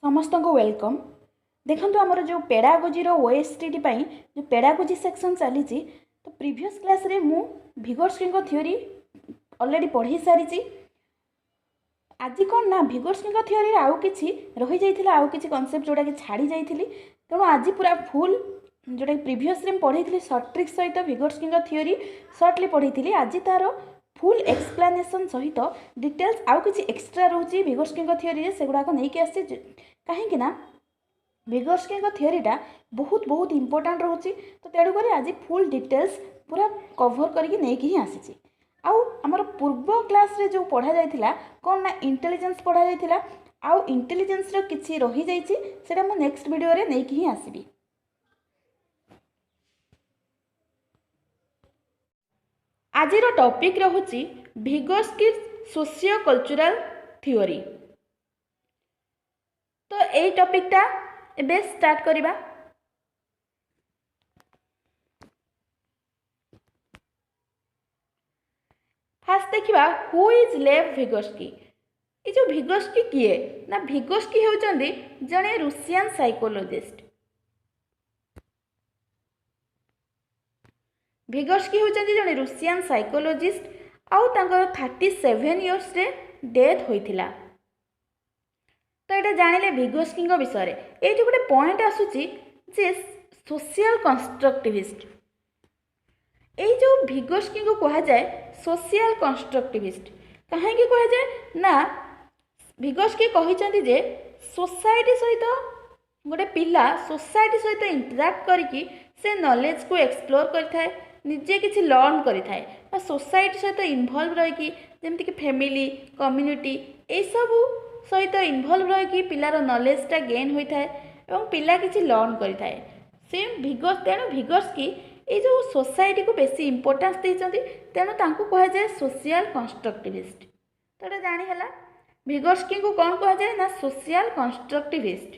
समस्त को वेलकम। देखो आमर जो पेडागोजी ओएसटी जो पेडागोजी सेक्शन चली तो प्रीवियस क्लास रे मु भिगोर्स्की थ्योरी ऑलरेडी पढ़ी सारी। आज कौन ना भिगोर्स्की थ्योरी आउ कि रही जाइथिला आउ कि कॉन्सेप्ट जोड़ा कि छाड़ी जाइथिली तेणु आज पूरा फुल जोटा प्रीवियस रे पढ़ी सर्ट ट्रिक सहित भिगोर्स्की थ्योरी सर्टली पढ़ी आज तार फुल एक्सप्लेनेशन सहित डिटेल्स आउ कि एक्सट्रा रोचे भिगोर्स्की थ्योरी से गुड़ाक नहीं आसी कहीं भिगोर्स्की थ्योरीटा बहुत बहुत इंपोर्टेंट रोचे। तो तेणुक आज फुल डिटेल्स पूरा कवर करके नहीं आसी। आउ आमर पूर्व क्लास रे जो पढ़ा जाइथिला कौन ना इंटेलिजेंस पढ़ा जाइथिला आउ इंटेलिजेंस रो किछि रही जाइछि सेटा मु नेक्स्ट वीडियो रे नहीं ही आसीबी। आजिर टॉपिक रहुछि भिगोर्स्की सोशियो कल्चरल थ्योरी। तो यही टॉपिकटा एबे स्टार्ट करिबा। फास्ट देखिबा हु इज लेव भिगोर्स्की। ये जो भिगोर्स्की किए ना भिगोर्स्की होउचंदी जने रूसियन साइकोलॉजिस्ट। भिगोर्स्की होउचंदी जने रूसियन साइकोलॉजिस्ट आउ तांकर 37 इयर्स रे डेथ होइथिला। तो ये जानिले भिगोर्स्की विषय ये जो गोटे पॉइंट आसुची जे सोशल कंस्ट्रक्टिविस्ट। ये जो भिगोर्स्की को कहा जाए सोशल कंस्ट्रक्टिविस्ट कहीं कहा जाए ना भिगोर्स्की कहिसंती जे सोसाइटी सहित गोटे पिला सोसाइटी सहित इंटराक्ट करके से नॉलेज को एक्सप्लोर करथाय निजे किछि लर्न करथाय सोसाइटी सहित इन्वॉल्व रही जेमति कि फैमिली कम्युनिटी ए सब सहित इन्वॉल्व रही पिलार नॉलेजटा गेन होता है और पिला किछि लर्न करथाय से तेणु भिगोर्स्की ये जो सोसाइटी को बेसी इंपोर्टेंस देइचंती तेणु तांको कहा जाए सोशल कंस्ट्रक्टिविस्ट। तो ये जानी हला भिगोर्स्की को कौन कहा जाए ना सोशल कंस्ट्रक्टिविस्ट।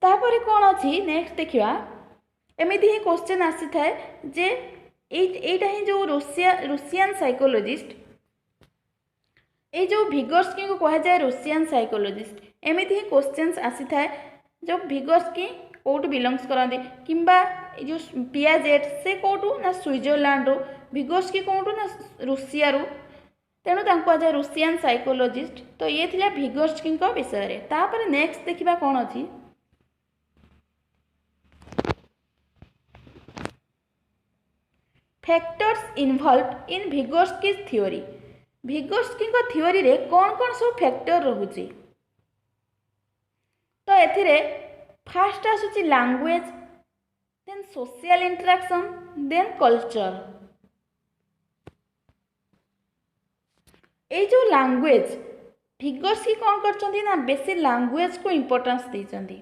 तापर कौन अच्छी नेक्स्ट देखिया एमती ही क्वेश्चन आसी थाए जे एटा ही जो रूसियन साइकोलॉजिस्ट ये जो भिगोर्स्की को कहा जाए रूसियन साइकोलॉजिस्ट एमती ही क्वेश्चंस आसी थाए जो भिगोर्स्की कोट बिलोंग्स करते किंबा जो पियाजेट से कोटू ना स्विट्जरलैंड रो भिगोर्स्की कोटू ना रूसिया रो तेणु कहा जाए रूसियन साइकोलॉजिस्ट। तो ये थिला भिगोर्स्की विषय रे। तापर नेक्स्ट देखिबा कौन अच्छी factors involve in Vygotsky theory. Vygotsky theory रे कौन कौन सब फैक्टर रहुची। तो एथिरे फास्ट आसुची language then social interaction then culture. ये जो लैंग्वेज भिगोर्स्की कौन करचंती ना बेसी लैंग्वेज को इंपोर्टेंस देइचंती।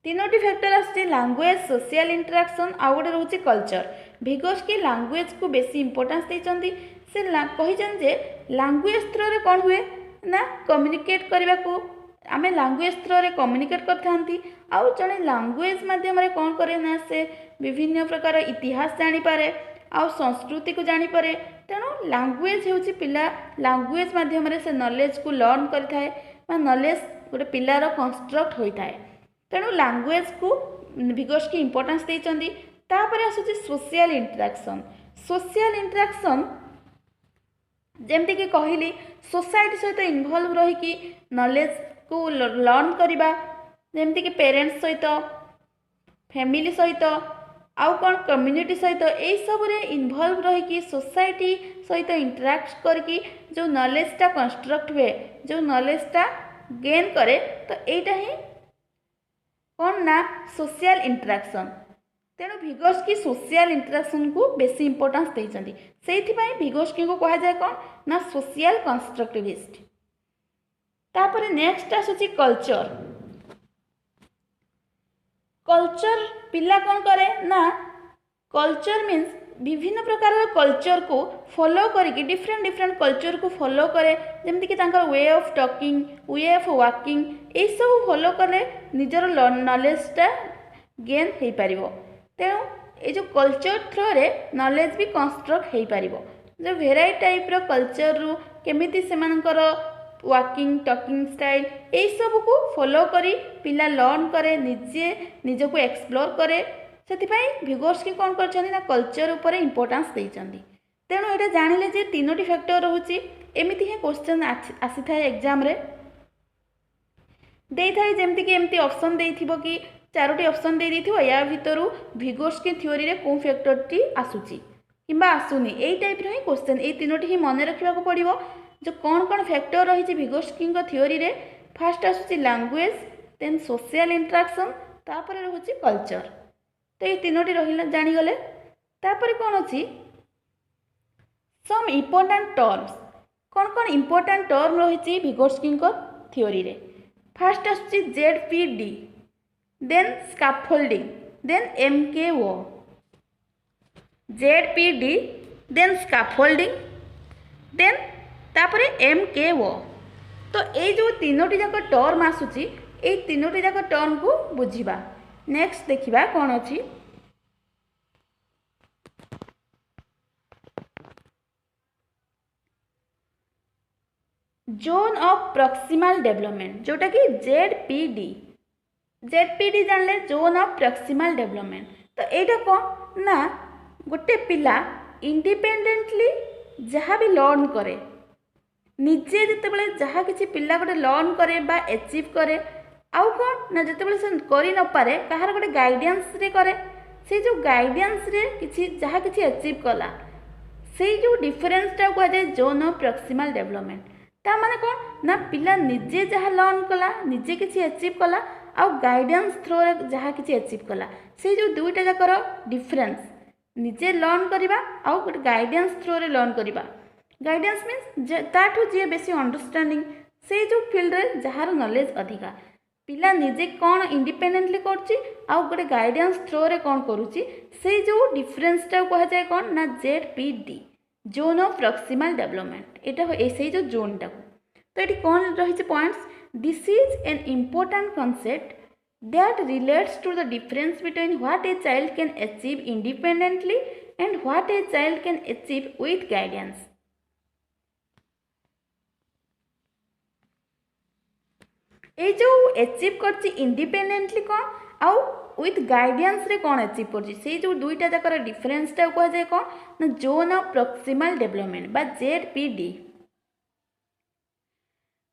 तीनोटी फैक्टर आसुची लैंग्वेज सोशल इंटरेक्शन आउ गोटे रोचे कल्चर। भिगोर्स्की लैंग्वेज को बेसी इंपोर्टेंस देइचंती से कहिचन जे लैंग्वेज थ्रू रे कौन हुए ना कम्युनिकेट करने को आमे लैंग्वेज थ्रू रे कम्युनिकेट करथांती आउ जने लैंग्वेज माध्यम रे कौन करे ना से विभिन्न प्रकार इतिहास जानी पारे आउ संस्कृति को जानी पारे। तेणु लैंग्वेज होउची पिला लैंग्वेज माध्यम रे से नॉलेज को लर्न करथाय बा नॉलेज गोटे पिलार कंस्ट्रक्ट होइथाय। तेणु लैंग्वेज को भिगोर्स्की इंपोर्टेंस देइचंदी। तापर आसुची सोशल इंटरेक्शन। सोशल इंटरेक्शन जेमती कि कहली सोसाइटी सहित इन्वॉल्व रही नॉलेज को लर्न करवा जेमती कि पेरेंट्स सहित फैमिली सहित आउ कौन कम्युनिटी सहित यही सब इन्वॉल्व रही सोसाइटी सहित इंटराक्ट करके जो नॉलेजटा कंस्ट्रक्ट हुए जो नॉलेजटा गेन करे तो यहीटा ही कौन ना सोशल इंटरेक्शन। तेणु भिगोर्स्की सोशल इंटरेक्शन को बेसी इंपोर्टेंस देइचंती सेइथिपाई भिगोर्स्की को कहा जाए कौन ना सोशल कंस्ट्रक्टिविस्ट। तापर नेक्स्ट आसुची कल्चर। कल्चर पिला कौन करे ना कल्चर मीन्स विभिन्न प्रकार कल्चर को फॉलो करके डिफरेंट कल्चर को फॉलो करे जेमती कि तांकर way of talking way of walking ये सब फॉलो कले निजर नॉलेजटा गेन हो पारिबो। तेणु ये जो कल्चर थ्रू रे नॉलेज भी कंस्ट्रक्ट हो पारिबो जो भेराइटी टाइप रो कल्चर रु केमिति सेमानकर वाकिंग टॉकिंग स्टाइल यही सब को फॉलो करी पिला लर्न करे निजे निजको एक्सप्लोर करे से भिगोर्स्की कौन कर कल्चर उपर इंपोर्टान्स देइचंदी। तेणु ये जानिले जे तीनोटी फैक्टर रोचे एमती ही क्वेश्चन आसी था एग्जाम रे दे थाए जेमती कि एमती ऑप्शन देइथिबो कि चारोटी ऑप्शन दे देइथिबो या भितरु भिगोर्स्की थ्योरी रे कोन फैक्टरटी आसुची किंबा आसुनी एई टाइप रे क्वेश्चन ए तीनोटी ही मन रखिबा को पड़िबो जो कौन कौन फैक्टर रही भिगोर्स्की थ्योरी रे फास्ट आसुची लैंग्वेज देन सोशल इंटरेक्शन तापर रहुची कल्चर। तो ये तीनोटी रहिला जानी गले तापर कौन अछि सम इम्पोर्टेंट टर्म्स कौन इम्पोर्टेंट टर्म रही भिगोर्स्की थ्योरी रे फास्ट आसुची ZPD then scaffolding then MKO ZPD then scaffolding then तापरे MKO। तो ये जो तीनोटी जाक टर्म आसुची ये तीनोटी जाक टर्म को बुझिबा। नेक्स्ट देखिबा कौन अछि जोन ऑफ प्रॉक्सिमल डेवलपमेंट जोटा कि जेडपीडी जानले जोन ऑफ प्रॉक्सिमल डेवलपमेंट। तो एटा कौन ना गोटे पिला इंडिपेंडेंटली जहाँ भी लर्न करे निजे जितेबाला जहाँ किसी पिला गोटे लर्न करे बा अचीव करे आउ कौन ना जितेबाला से करि न पारे कहार गोटे गाइडेंस रे करे से जो गाइडेंस रे किसी जहाँ किसी अचीव कला से जो डिफरेंसटा कह जाए जोन ऑफ प्रॉक्सिमल डेवलपमेंट। ता माने कौन ना पिला निजे जहाँ लर्न कला निजे किसी अचीव कला आउ गाइडेंस थ्रो रे जहाँ किसी अचीव कला से जो दुईटा जाकर डिफरेंस निजे लर्न करवा आउ गोटे गाइडेंस थ्रो रे लर्न करवा गाइडेंस मीन्स ताठू जी बेसी अंडरस्टैंडिंग से जो फील्ड रे जहाँ नॉलेज अधिका पिला निजे कौन इंडिपेंडेंटली करछि आउ गोटे गाइडेंस थ्रो रे कौन करुछि से जो डिफरेंसटा कह जाए कौन ना ZPD zone of proximal development एटा ऐसे जो जोनटा तो ये कौन रही points this is an important concept that relates to the difference between what a child can achieve independently and what a child can achieve with guidance. ये जो अचीव करछि इंडिपेंडेंटली कौन आउ विथ गाइडेंस रे कौन अचीव करछि से जो दुईटा जाकर डिफरेंसटा कह जाए कौन ना जोन ऑफ प्रॉक्सिमल डेवलपमेंट बा ZPD।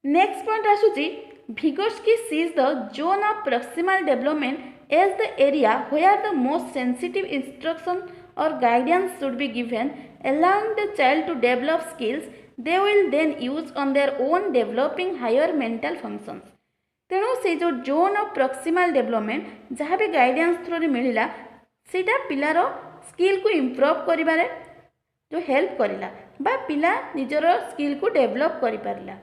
नेक्स्ट पॉइंट आसुची Vygotsky sees the zone of proximal development as the area where the most sensitive instruction or guidance should be given, allowing the child to develop skills they will then use on their own developing higher mental functions। तेणु से जो zone of proximal development जहाँ भी guidance throw रे मिलिला सेटा पिलार skill को improve करिबारे जो help करिला बा पिला निजर स्किल को डेवलप करि पारिला।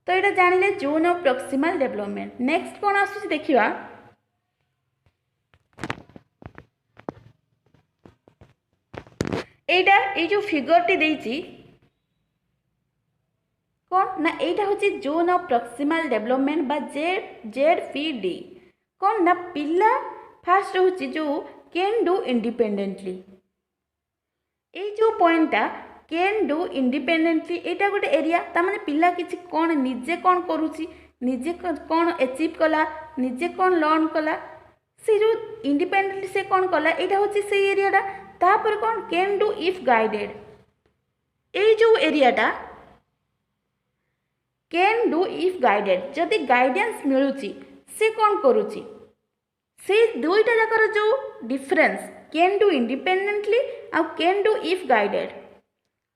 तो ये जानिले zone of proximal development. Next कौन आसुची देखिबा एटा ए जो फिगर टी देइची कौन ना एटा होची जोन ऑफ प्रॉक्सिमल डेवलपमेंट बा ZPD कौन ना पिला फास्ट होची जो कैन डू इंडिपेंडेंटली ए जो पॉइंटटा कैन डू इंडिपेंडेंटली एटा गोटे एरिया ता माने पिला किछि कौन निजे कौन करूची निजे कौन अचीव कला निजे कौन लर्न कला से जो इंडिपेंडेंटली से कौन कला एटा होची से एरियाटा तापर कौन कैन डू इफ गाइडेड ए जो एरियाटा कैन डू इफ गाइडेड जदि गाइडेंस मिलुची से कौन करूची से दुईटा जाकर जो डिफरेंस कैन डू इंडिपेंडेंटली आ कैन डू इफ गाइडेड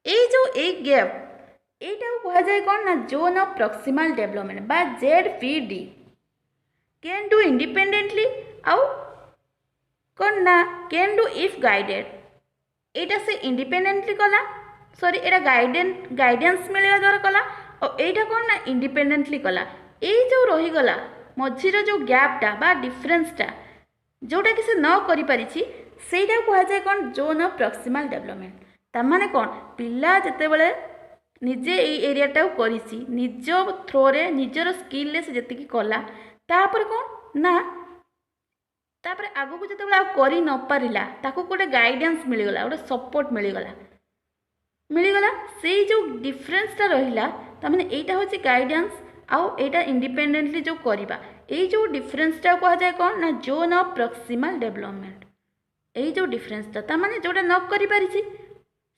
ए जो एक गैप एटा कह जाए कौन ना जोन ऑफ प्रॉक्सिमल डेवलपमेंट बा ZPD कैन डू इंडिपेंडेंटली आउ कौन ना कैन डू इफ गाइडेड एटा से इंडिपेंडेंटली कला सॉरी एटा गाइडेंस मिलवा द्वारा कला और एटा कौन ना इंडिपेंडेंटली कला ए जो रही गला मझीर जो गैपटा बा डिफरेंसटा जोटा कि से न करि परिछि सेटा कह जाए कौन जोन ऑफ प्रॉक्सिमल डेवलपमेंट। तामाने कौन पिला जते बेले निजे ए एरियाटा करिछि निज थ्रो रे निजर स्किल ले से जति की कला तापर कौन ना तापर आगो को जते बेले करि न पारिला ताको गोटे गाइडेंस मिलिगला गोटे सपोर्ट मिलिगला से जो डिफरेंसटा रहिला तामाने एटा होची गाइडेंस आउ एटा इंडिपेंडेंटली जो करिबा ए जो डिफरेंसटा कहा जाए कौन ना जोन ऑफ प्रॉक्सिमल डेवलपमेंट ए जो डिफरेंसटा तामाने जोटा न करि पारिछि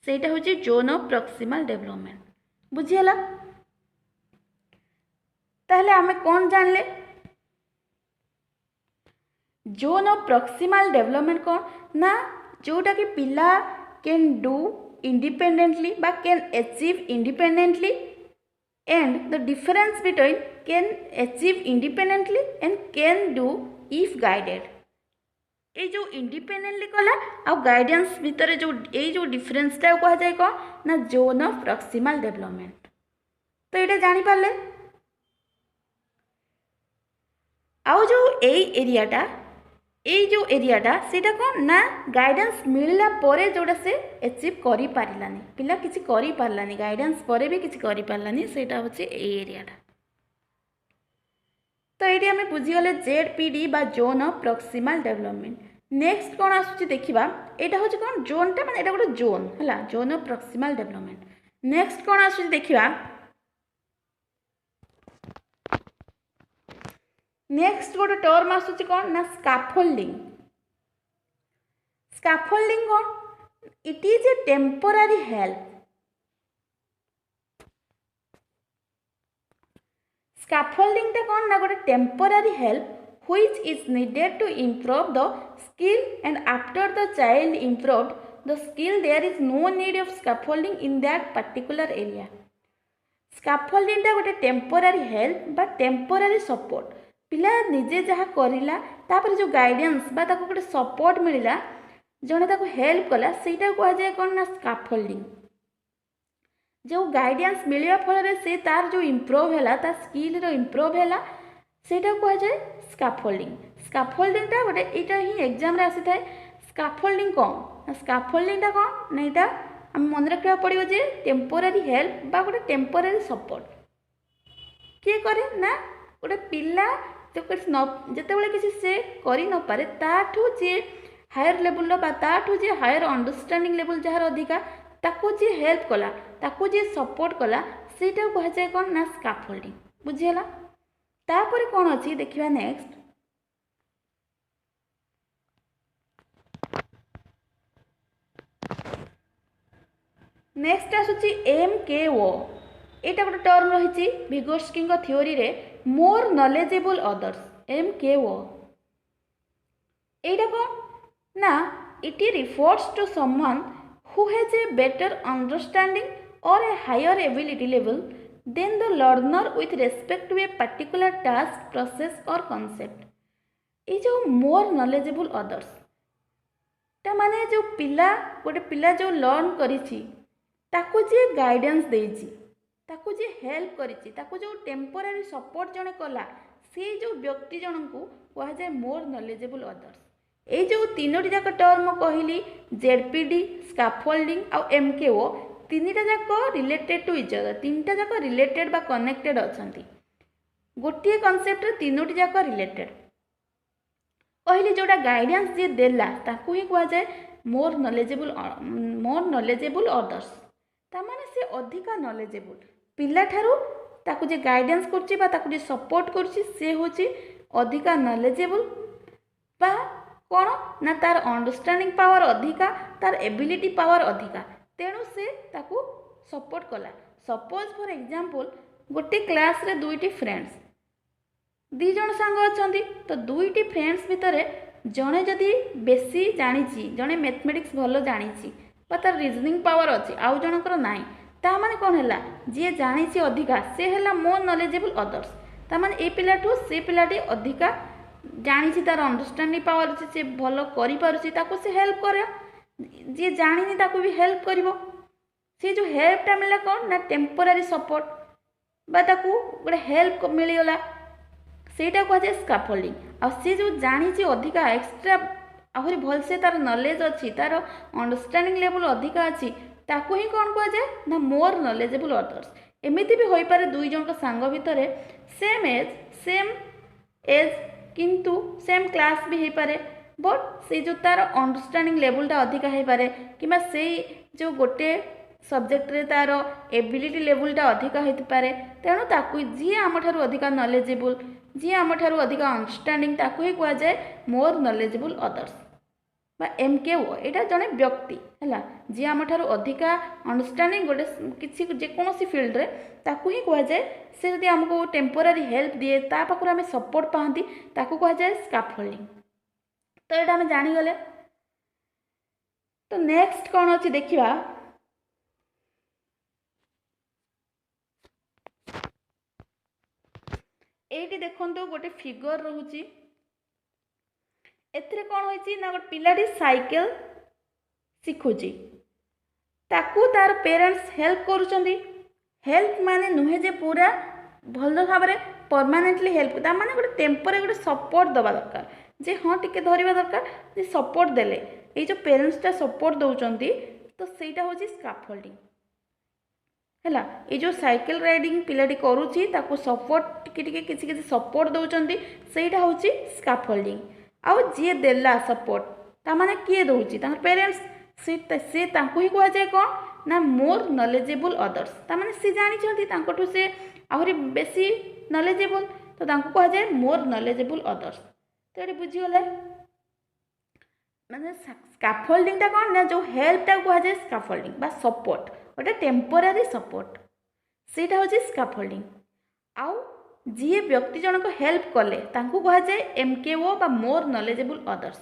सेटा होची जोन ऑफ प्रॉक्सिमल डेवलपमेंट बुझियला ताहले आमे कौन जानले जोन ऑफ प्रॉक्सिमल डेवलपमेंट कौन ना जोटा कि पिला कैन डू इंडिपेंडेंटली बा can achieve independently and the difference between can achieve independently and can do if guided ए जो इंडिपेंडेंटली कला आ गाइडेंस भितर जो ए जो डिफरेंसटा कहा जाए कौन ना जोन ऑफ प्रॉक्सिमल डेवलपमेंट तो ये जानी पारले आउ जो जो एरियाटा सेटा कौन ना गाइडेंस मिलला परे जोड़ा से अचीव करि पारिलानी पिला किछि करि पारलानी गाइडेंस परे भी किछि करि पारलानी सेटा होचे ए एरियाटा तो ये आम बुझीगले जेडपीडी बा zone of proximal development next कौन आसुची देखिबा एटा होचे कौन जोनटा माने एटा गोटे जोन हला zone of proximal development next कौन आसुची देखिबा नेक्स्ट गोटे टर्म आसुची कौन ना स्कैफोल्डिंग स्कैफोल्डिंग कौन it is a temporary help scaffolding टा कौन ना गोटे temporary help which is needed to improve the skill and after the child improved the skill there is no need of scaffolding in that particular area scaffolding टा गोटे temporary help बा temporary support पिला निजे जहाँ करिला तापर जो guidance बा ताको गोटे सपोर्ट मिलिला जने ताको हेल्प कला सेटा कहा जाए कौन ना स्कैफोल्डिंग जो गाइडेंस मिलिया फल से तार जो इम्प्रूव हैला ता स्किल रो इम्प्रूव हैला सेटा कहा जाए स्कैफोल्डिंग स्कैफोल्डिंग टा गोटे एटा ही एग्जाम रे आसी थाए स्कैफोल्डिंग कौन स्कैफोल्डिंग टा कौन ना एटा हम मन रखा पड़ो जे टेम्पोरारी हेल्प बा गोटे टेम्पोरारी सपोर्ट किए करे ना गोटे पिला जितेबाला किसी से करि न पारे ताठू जे हायर लेवल बा ताठू जे हायर अंडरस्टैंडिंग लेवल जहार अधिका ताको जे हेल्प कला ताको जे सपोर्ट कला सेटा कहा जाए कौन ना स्कैफोल्डिंग बुझियला तापर कौन अच्छी देखिबा नेक्स्ट नेक्स्ट आसुची MKO एटा गोटे टर्म रही भिगोस्की थ्योरी रे मोर नॉलेजेबल अदर्स MKO एटा कौन ना it refers to someone who has a better understanding or a higher ability level than the learner with respect to a particular task, process or concept. ये जो more knowledgeable others ता माने जो पिला गोटे पिला जो लर्न करिछि ताको जे गाइडेंस देछि ताको जे हेल्प करिछि ताको जो टेम्पोरारी सपोर्ट जने कला से जो व्यक्ति जनन को कहा जाए मोर नॉलेजेबल अदर्स ये जो तीनोटी जाक टर्म कहली जेडपीडी स्कैफोल्डिंग आउ MKO तीनटा जाक रिलेटेड टू इच अदर तीनटा जाक रिलेटेड बा कनेक्टेड अछंती गोटे कॉन्सेप्ट रे तीनोटी जाक रिलेटेड कहली जोटा गाइडेंस जे देला ताकू ही कहा जाए मोर नॉलेजेबल अदर्स ता माने से अधिका नॉलेजेबल पिला ठारू ताकू जे गाइडेंस करछि बा ताकू जे सपोर्ट करछि से होछि अधिका नॉलेजेबल बा कौन ना तार अंडरस्टैंडिंग पावर अधिका तार एबिलिटी पावर अधिका तेणु से ताकू सपोर्ट कला सपोज फॉर एग्जांपल गोटे क्लास रे दुईटी फ्रेंड्स दी जण सांग अछंती तो दुईटी फ्रेंड्स भितरे जणे जदि बेसी जानिछि जणे मैथमेटिक्स भलो जानिछि बा तार रीजनिंग पावर अछि आउ जनकर नाही ता माने कोन हैला जे जानिछि अधिका से हैला मोर नॉलेजेबल अदर्स ता माने ए पिलाठू से पिलाटी अधिका जानी तार अंडरस्टैंडिंग पावर अच्छे से भल कर से हेल्प करे जी जानी ताको भी हेल्प करिवो से जो हेल्पटा मिला कौन ना टेम्पोरारी सपोर्ट बा ताको गोटे हेल्प मिलगला सेटा कह जाए स्कैफोल्डिंग आ से जो जानी अधिका एक्सट्रा आहरी भल से तार नॉलेज अच्छी तार अंडरस्टैंडिंग लेवल अधिका अच्छी ताको ही कौन कह जाए ना मोर नॉलेजेबल अदर्स एमिति भी होई पारे दुई जन सांग भितर सेम एज किंतु सेम क्लास भी हो पारे बट से जो तार अंडरस्टैंडिंग लेवलटा अधिका हो पारे कि से जो गोटे सब्जेक्ट रे तार एबिलिटी लेवलटा अधिका होती पारे तेणु ताकू जी आम ठारू अधिका नॉलेजेबल जी आम ठारू अधिका अंडरस्टैंडिंग ताकू ही कह जाए मोर नॉलेजेबल अदर्स बा MKO यहाँ जड़े व्यक्ति है जी आम ठारू अधिका अंडरस्टैंडिंग गोटे किसी जेकोसी फील्ड रे ताकू ही कह जाए से जब आमको टेम्पोरारी हेल्प दिए ता पाखु आम सपोर्ट पाती ताकू कह जाए स्काफोल्डिंग। तो यहाँ आम जानीगले। तो नेक्स्ट कौन अच्छी देखा ये देखु गोटे फिगर रोचे एथिरे कौन होइछि ना गोटे पिलाटी साइकेल शिखुची ताकू तार पेरेंट्स हेल्प करुचंदी। हेल्प माने नुहे जे पूरा भल भाव में परमानेंटली हेल्प ता माने गोटे टेम्पोरारी गोटे सपोर्ट दवा दरकार जे हाँ टिके धरिबा दरकार जे सपोर्ट देले ये जो पेरेंट्सटा सपोर्ट दौरान तो सहीटा हूँ स्काफोल्डिंग है। ये जो साइकेल राइडिंग पिलाटी करुच्ची ताकू सपोर्ट टिके किसी किसी सपोर्ट दौरान सहीटा हूँ स्काफोल्डिंग। आउ जी देला सपोर्ट ता माने किए दौची पेरेंट्स से तांको ही कह जाए कौन ना मोर नॉलेजेबल अदर्स ता माने सी जानी से आहरी बेसी नॉलेजेबल तो तांको कह जाए मोर नॉलेजेबल अदर्स। तो ये बुझीगले माने स्काफोल्डिंग टा कौन ना जो हेल्प टा कह जाए स्काफोल्डिंग बा सपोर्ट गोटे टेम्पोरारी सपोर्ट सेटा हूँ स्काफोल्डिंग। आउ जी व्यक्ति जनक हेल्प कले तांको कह जाए MKO बा मोर नॉलेजेबल अदर्स।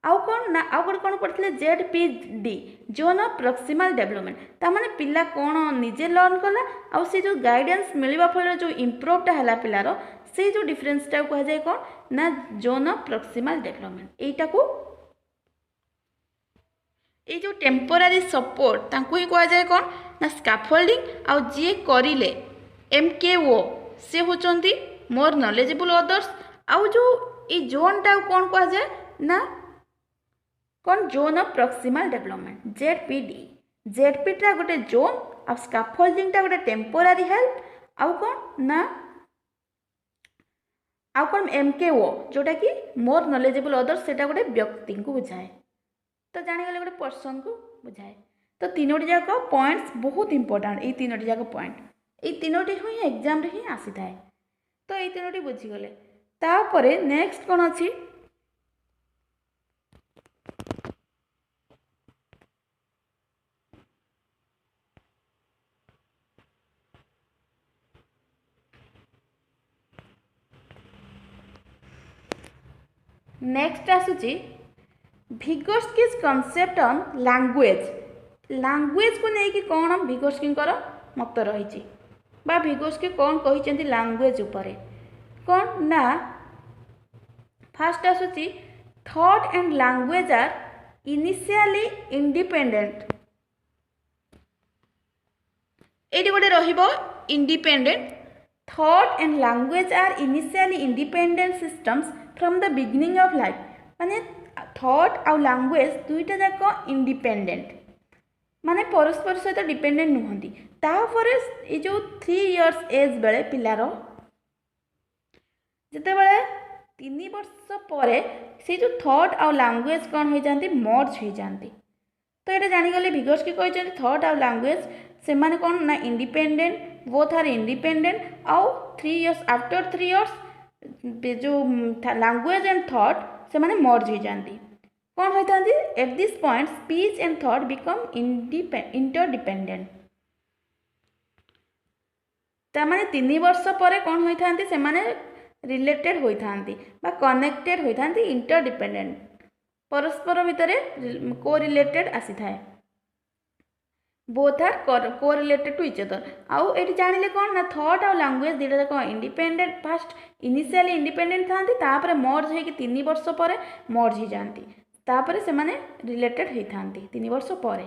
आउ कौन ना आउ गोटे कौन पढ़ते ZPD zone of proximal development ता माने पिला कौन निजे लर्न कला आउ से जो गाइडेंस मिलवा फल जो इम्प्रूवटा है पिलार से जो डिफरेन्सटा कह जाए कौन ना जोन ऑफ प्रॉक्सिमल डेवलपमेंट एटा को ये जो टेम्पोरारी सपोर्ट तांको ही कह जाए कौन ना स्काफोल्डिंग। आउ जी करिले MKO से होचंती मोर नॉलेजेबल अदर्स। आउ जो ये जोनटा कौन कह जाए ना कौन zone of proximal development ZPD टा गोटे जोन आ स्काफोल्डिंग टा गोटे टेम्पोरारी हेल्प आउ कौन ना आउ कौन MKO जोटा कि मोर नॉलेजेबल अदर्स सेटा गोटे व्यक्ति को बुझाए। तो जानीगले गोटे पर्सन को बुझाए। तो तीनोटी जाक पॉइंट्स बहुत इंपोर्टेंट ये तीनोटी जाक पॉइंट ये तीनोटी ही एग्जाम रे ही आसी थाए। तो ये तीनोटी बुझीगले तापरे नेक्स्ट कौन अच्छी नेक्स्ट आसूची भिगोर्स्कीज कॉन्सेप्ट ऑन लैंग्वेज को लेकिन कौन भिगोर्स्की मत रही बा भिगोर्स्की कौन कहते लैंग्वेज उपरे कौन ना फास्ट आसूची thought and language are initially independent ये गोटे रहिबो independent thought and language are initially independent systems from the beginning of life माने थॉट आउ लैंग्वेज दुईटा जाक इंडिपेंडेंट माने परस्पर सहित डिपेंडेंट नुहंती तापर ये जो 3 इयर्स एज बेले पिलार जिते बड़े 3 वर्ष पर से जो थॉट आउ लैंग्वेज कौन हो जाती मर्ज हो जाती। तो ये जानीगले भिगोर्स्की कहते थॉट आउ लैंग्वेज से माने कौन ना इंडिपेंडेंट बोथ आर इंडिपेंडेंट आउ 3 इयर्स आफ्टर 3 इयर्स जो लैंग्वेज एंड थॉट से माने मर्ज हो जाती कौन होता at this point speech and thought become interdependent तामाने 3 वर्ष पर कौन होता से माने रिलेटेड होता बा कनेक्टेड होता इंटरडिपेंडेंट परस्पर भितर को रिलेटेड आसी थाए बोथ आर को रिलेटेड टू इच अदर। आउ ये जानिले कौन ना थॉट आउ लैंग्वेज दुटा जाक इंडिपेंडेंट फास्ट इनिशियली इंडिपेंडेंट था मर्ज हो 3 वर्ष पर मर्ज हो जाती तापर से माने रिलेटेड होता 3 वर्ष पर।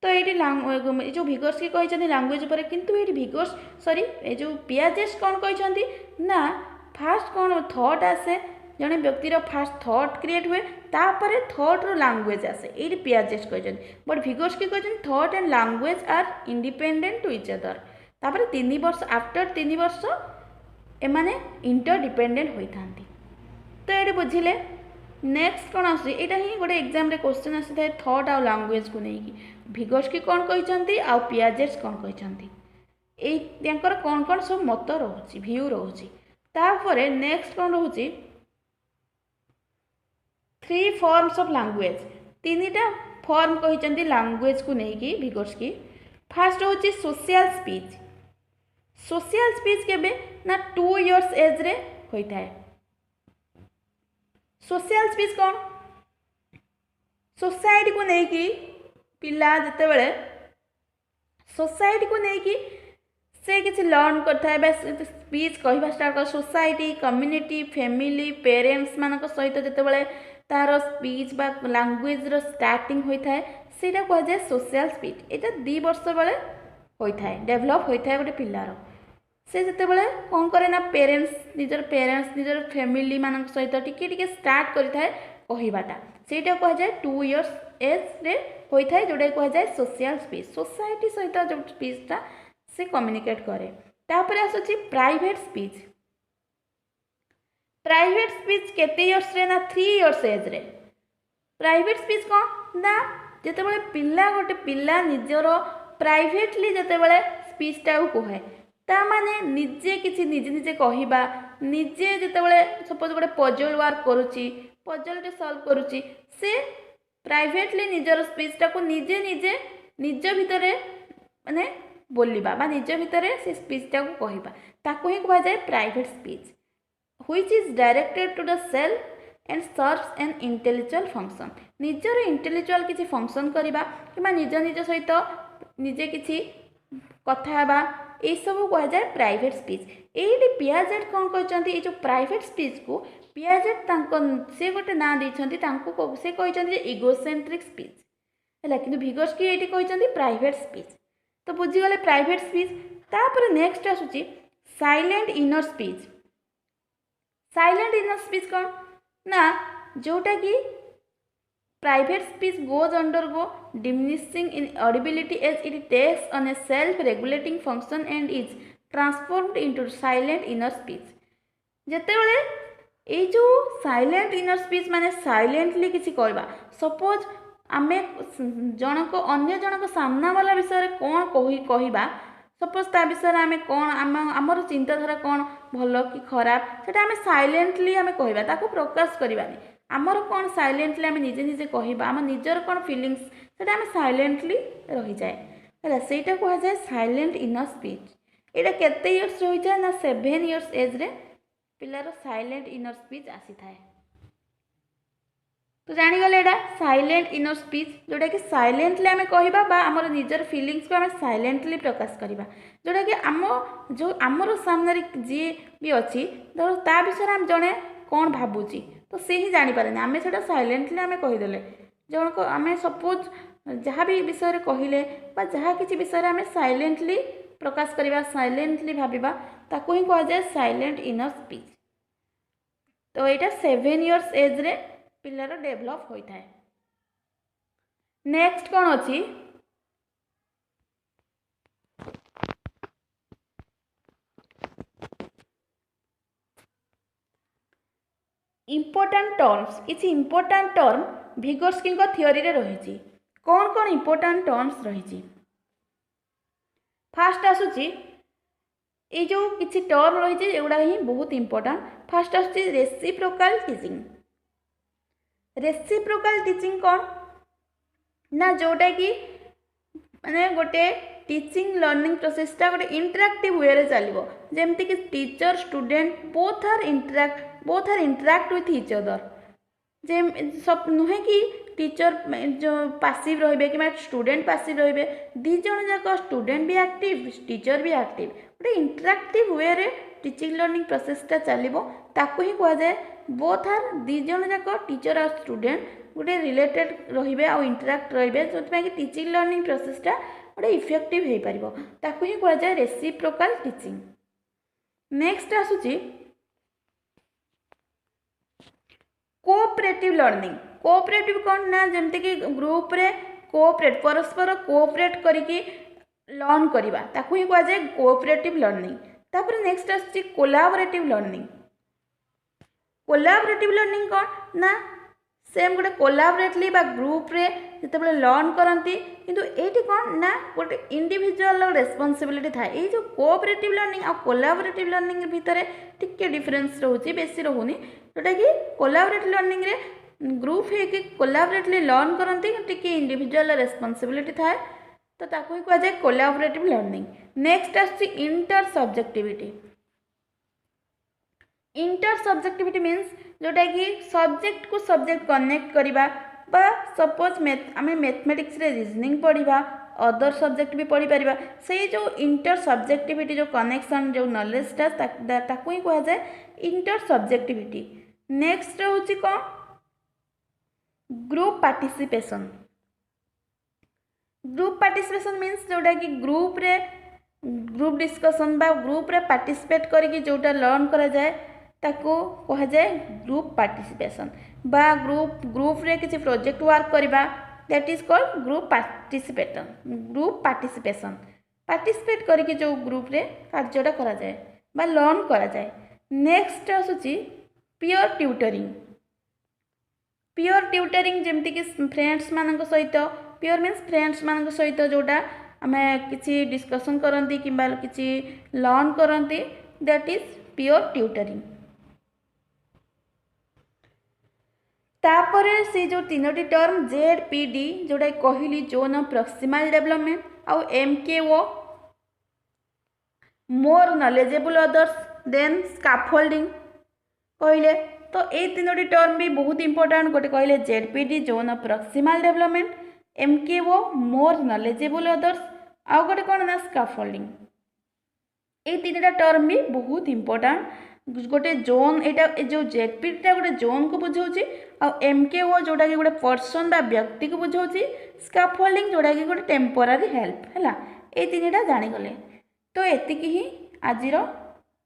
तो ये जो भिगोर्स्की कहते लैंग्वेज पर किंतु ये भिगोर्स सॉरी ये जो पियाजेस कौन कहते ना फास्ट कौन थॉट आसे जड़े व्यक्तिर फास्ट थॉट क्रिएट हुए तापर थॉट रो लैंग्वेज आसे ये पियाजेस कहते बट भिगोर्स्की कहते thought and language are independent to each other तापर 3 वर्ष आफ्टर 3 वर्ष एमाने इंटरडिपेंडेंट होता। तो ये बुझिले नेक्स्ट कौन आस ही गोटे एग्जाम रे क्वेश्चन आसी था थॉट आउ लैंग्वेज को लेकिन भिगोस्की कौन कहते आउ पियाजेट कौन कहते यांकर कौन कौन सब मत रोचे व्यू रोचे तापर नेक्स्ट कौन रोचे थ्री फॉर्म्स ऑफ लैंग्वेज तीन टा फॉर्म कहते लैंग्वेज को लेकिन भिगोस्की फास्ट होची सोशल स्पीच केबे ना 2 इयर्स एज रे होता है सोशल स्पीच कौन सोसाइटी को लेकिन पिला जिते बड़े सोसाइटी को लेकिन से किसी लर्न करता है स्पीच कहवा स्टार्ट कर सोसाइटी कम्युनिटी फैमिली पेरेंट्स मान सहित जिते बड़े तार स्पीच बा लैंग्वेज रो स्टार्टिंग होता है सेटा कह जाए सोशल स्पीच एटा 2 वर्ष बेले होता है डेभलप होता है गोटे पिलार से जिते बड़े कौन करे ना पेरेंट्स निजर फैमिली मान सहित टिके स्टार्ट करता है कहवाटा सेटा कह जाए 2 इयर्स एज रे होता है जोटा कह जाए सोशल स्पीच सोसाइटी सहित जो स्पीचटा से कम्युनिकेट करे तापर आसुची प्राइवेट स्पीच केते इयर्स रे ना 3 इयर्स एज रे प्राइवेट स्पीच कौन ना जिते बड़े पिला गोटे पिला निजर प्राइवेटली जिते बड़े स्पीचटा कहे ता माने निजे किसी निजे कहवा निजे जिते बड़े सपोज गोटे पजल वर्क करुच्ची पजलटे सल्व करुच्ची से प्राइवेटली निजर स्पीचटा को निजे निजे निज भितर माने बोलिबा बा निज भितर से स्पीचटा को कहवा ताको ही कहा जाए private speech which is directed to the self and serves an intellectual function निजर इंटेलेक्चुअल किसी फंक्शन करवा कि निज निज सहित निजे किसी कथा बा ये सब कह जाए प्राइवेट स्पीच ये पियाजेट कौन कहते ये जो प्राइवेट स्पीच को पियाजेट से गोटे ना देते से कहते इगोसेंट्रिक स्पीच है कि भिगोस्की ये कहते प्राइवेट स्पीच तो बुझीगले प्राइवेट स्पीच तापर नेक्स्ट आसूची साइलेंट इनर स्पीच कौन ना जोटा कि private speech goes undergo diminishing in audibility as it takes on a self regulating function and is transformed into silent inner speech जेते बड़े ये जो साइलेंट इनर स्पीच माने साइलेंटली किसी कहवा सपोज आमे जनक अन्य जनक सामना वाला विषय कौन कहवा सपोज ता विषय आमे कौन आमर चिंताधारा कौन भल कि खराब सेटा आमे साइलेंटली आमे कहवा ताको प्रकाश करवानी आमर कौन साइलेंटली आमे निजे निजे कहवा आम निजर कौन फीलिंग्स सेटा आमे साइलेंटली रही जाए है सेटा कह जाए साइलेंट इनर स्पीच एटा केते इयर्स रही जाए ना 7 इयर्स एज रे पिलार साइलेंट इनर स्पीच आसी थाए तो जानीगले एटा साइलेंट इनर स्पीच जोटा कि साइलेंटली आमे कहबा बा हमर निजर फीलिंग्स को आमे साइलेंटली प्रकाश करबा जोटा कि आमर सामने जी भी अच्छी धर ता विषय आम जड़े कौन भावुची तो से ही जानी पारे आमे सेटा साइलेंटली आमे कहीदेले जन को आमे सपोज जहाँ भी विषय कहले बा जहाँ किसी विषय आमे साइलेंटली प्रकाश करबा साइलेंटली भाविबा ताको ही कह जाए साइलेंट इनर स्पीच तो यहाँ 7 इयर्स एज रे पिलार डेभलप होता है नेक्स्ट कौन अच्छी इम्पोर्टाट टर्म्स किसी इम्पोर्टाट टर्म भिगोस्की थियोरी रे रही कौन कौन इम्पोर्टाट टर्म्स रही फास्ट आसूची ये जो किसी टर्म रही एगुड़ा ही बहुत इम्पोर्टाट फास्ट आसूची रेसिप्रोकाल टीचिंग कौन ना जोटा कि माने गोटे टीचिंग लर्निंग प्रोसेसटा गोटे इंटरैक्टिव वे रे चलिबो जेमति कि teacher student both are interact with each other जे सब नुहे कि टीचर जो पासिव रहिबे कि स्टूडेंट पासिव रहिबे दी जण जाक स्टूडेंट भी एक्टिव टीचर भी एक्टिव गोटे इंटरैक्टिव वे रे टीचिंग लर्निंग प्रोसेसटा चलिबो ताकू ही कह जाए बोथ आर दी जण जाक टीचर और स्टूडेंट गोटे रिलेटेड रहिबे आ इंटरैक्ट रहिबे जोथि कि टीचिंग लर्निंग प्रोसेसटा गोटे इफेक्टिव हो पारिबो ताकू ही कह जाए रेसिप्रोकाल टीचिंग नेक्स्ट आसूची कोऑपरेटिव लर्निंग कोऑपरेटिव कौन ना जमते कि ग्रुप रे कोऑपरेट परस्पर कोऑपरेट करिकी लर्न करबा ताकू ही कह जाए कोऑपरेटिव लर्निंग तापर नेक्स्ट आसी कोलैबोरेटिव लर्निंग कौन ना सेम गोटे कोलाबरेटली बा ग्रुप रे जिते लर्न करती किंतु एटी कौन ना गोटे इंडिविजुअल रेस्पॉन्सिबिलिटी थाए ये जो कोऑपरेटिव लर्निंग आ कोलाबरेटिव लर्निंग भितर टिके डिफरेंस रोचे बेसी रोनी जोटा कि कोलाबरेटिव लर्निंग रे ग्रुप है कोलाबरेटली लर्न करती टिके इंडिविजुअल रेस्पॉन्सिबिलिटी थाए तो ताकू ही कहुए कोलाबरेटिव लर्निंग। नेक्स्ट आसछि inter subjectivity. Inter subjectivity means जोटा कि सब्जेक्ट को सब्जेक्ट कनेक्ट करवा बा सपोज आम मैथमेटिक्स रे रीजनिंग पढ़ा अदर सब्जेक्ट भी पढ़ी पारिबा से जो इंटर सब्जेक्टिविटी जो कनेक्शन जो नॉलेजटा ताकू ही कहुए इंटर सब्जेक्टिविटी। नेक्स्ट होची कौन group participation. Group participation means जोटा कि ग्रुप डिस्कशन बा ग्रुप रे पार्टिसिपेट करके जोटा लर्न करा जाए ताको कहा जाए ग्रुप पार्टिसिपेशन बा ग्रुप रे किसी प्रोजेक्ट वर्क करबा that is called group participation participate करके जो ग्रुप रे कार्यटा करा जाए बा लर्न करा जाए। नेक्स्ट आसुची पियर ट्यूटरिंग जमती कि फ्रेंड्स मान सहित पियर मीन्स फ्रेंड्स मान सहित जोटा आम किसी डिस्कसन करती कि किसी लर्न करती दैट इज पियर ट्यूटरिंग। तापरे से जो तीनोटी टर्म ZPD जोटा कहली जोन ऑफ प्रॉक्सिमल डेवलपमेंट आउ MKO more knowledgeable others then scaffolding कहले तो ये तीनोटी टर्म भी बहुत इंपोर्टेंट गोटे कहले ZPD zone of proximal development MKO more knowledgeable others आउ गोटे कौन ना स्कैफोल्डिंग ये तीनटा टर्म भी बहुत इंपोर्टेंट गोटे जोन एटा जो ZPD गोटे जोन को बुझाऊँगी आ MKO जोटा कि गोटे पर्सन बा व्यक्ति को बुझाऊँगी स्कैफोल्डिंग जोटा कि गोटे टेम्पोरारी हेल्प है ये तीनटा जानीगले तो एतिकी ही आजिर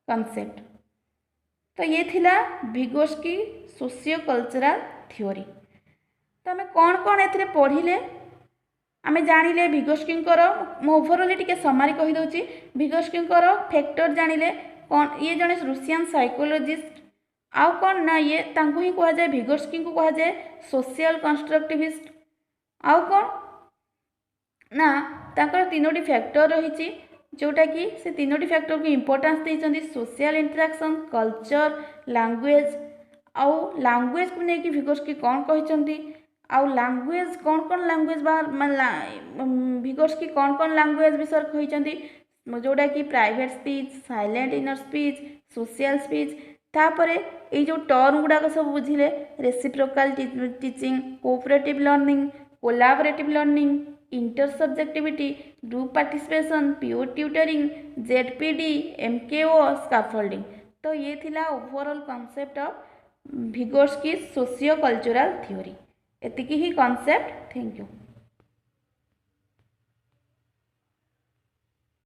कॉन्सेप्ट। तो ये थिला भिगोस्की सोशियो कल्चरल थ्योरी। तो आम कौन कौन ए पढ़िले आम जानिले भिगोस्की ओभरअल टिके समारी कहीदे भिगोस्की फैक्टर जानिले कौन ये जड़े रूसियन साइकोलोजिस्ट आउ कौन ना ये तांको ही कहा जाए भिगोस्की को कहा जाए सोशल कंस्ट्रक्टिविस्ट आउ कौन ना तांकर तीनोटी फैक्टर रही जोटा कि से तीनोटी फैक्टर को इंपोर्टेंस देते सोशल इंटरेक्शन कल्चर लैंग्वेज आउ लैंग्वेज को लेकिन भिगोस्की कौन कहते आउ लैंग्वेज कौन लैंग्वेज भिगोस्की कौन लैंग्वेज विषय कहते जोटा कि private speech silent inner speech social speech तापरे ये जो टर्म गुड़ाक सब बुझिले reciprocal teaching cooperative learning collaborative learning inter subjectivity group participation peer tutoring ZPD MKO scaffolding. तो ये थिला overall concept of Vygotsky socio cultural theory. एतिकी ही कॉन्सेप्ट। Thank you.